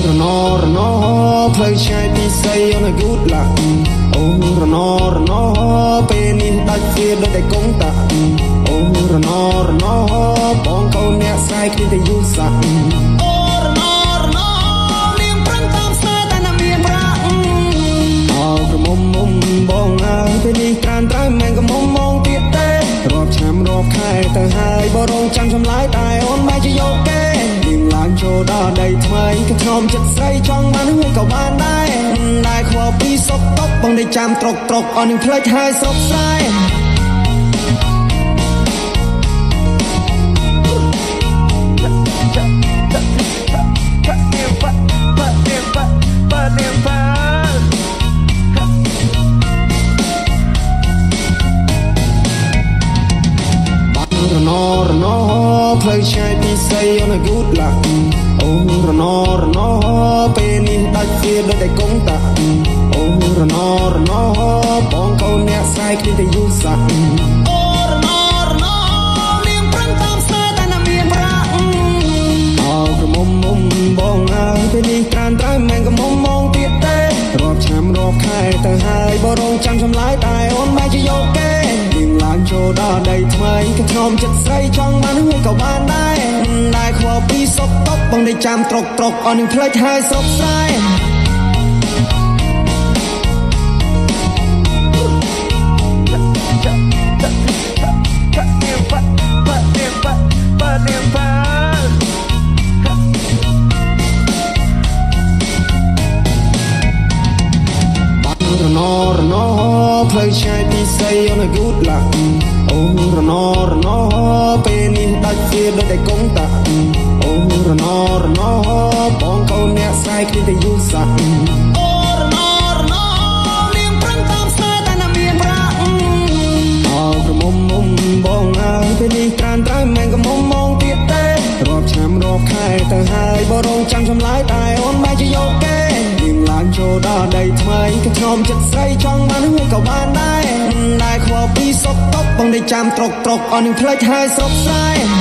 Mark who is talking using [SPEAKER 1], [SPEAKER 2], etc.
[SPEAKER 1] រណផ្លូវឆ្ងាយពីស័យអនយូតឡាអូរណពេលនេះដាច់ជាដូចតែកងតាអូរណបងកូនអ្នកស្រែកគ្នាតែយូរសាក់អូរណលៀងប្រឹងតាមស្នេហ៍តែណាមានប្រាក់អោក្រមុំបងអើយពេលនេះក្រានត្រូវមិនក៏មុំមងទៀតទេរាប់ឆ្នាំរាប់ខែទៅហើយបរងចាំចម្លើយតែអូនមិនជាយកគេឡើងចូលដល់ដីថ្មីក៏ខ្ញុំចិត្តស្រីចង់បានហើយក៏បានដែរខ្វល់ពីសុខទុក្ខបងได้ចាំត្រុកអស់នឹងផ្លេចហើយស្រុកស្រែរណផ្លូវឆ្ងាយពីស័យអនយូតឡាអូរណពេលនេះដាច់ជាដូចតែកងតាអូរណបងកូនអ្នកស្រែកគ្នាតែយូរសាក់អូរណលៀងប្រឹងតាមស្នេហ៍តែណាមានប្រាក់អោក្រមុំបងអើយពេលនេះក្រានត្រូវមិនក៏មុំមងទៀតទេរាប់ឆ្នាំរាប់ខែទៅហើយបរងចាំចម្លើយតែអូនមិនជាយកគេឡើងចូលដល់ដីថ្មីក៏ខ្ញុំចិត្តស្រីចង់បានហើយក៏បានដែរខ្វល់ពីសុខទុក្ខបងได้ចាំត្រុកអស់នឹងផ្លេចហើយស្រុកស្រែរណផ្លូវឆ្ងាយពីស័យអនយូតឡាអូរណពេលនេះដាច់ជាដូចតែកងតាអូរណបងកូនអ្នកស្រែកគ្នាតែយូរសាក់អូរណលៀងប្រឹងតាមស្នេហ៍តែណាមានប្រាក់អោក្រមុំបងអើយពេលនេះក្រានត្រូវមិនក៏មុំមងទៀតទេរាប់ឆ្នាំរាប់ខែទៅហើយបរងចាំចម្លើយតែអូនមិនជាយកគេឡើងចូលដល់ដីថ្មីក៏ខ្ញុំចិត្តស្រីចង់បានហើយក៏បានដែរខ្វល់ពីសុខទុក្ខបងได้ចាំត្រុកអស់នឹងផ្លេចហើយស្រុកស្រែ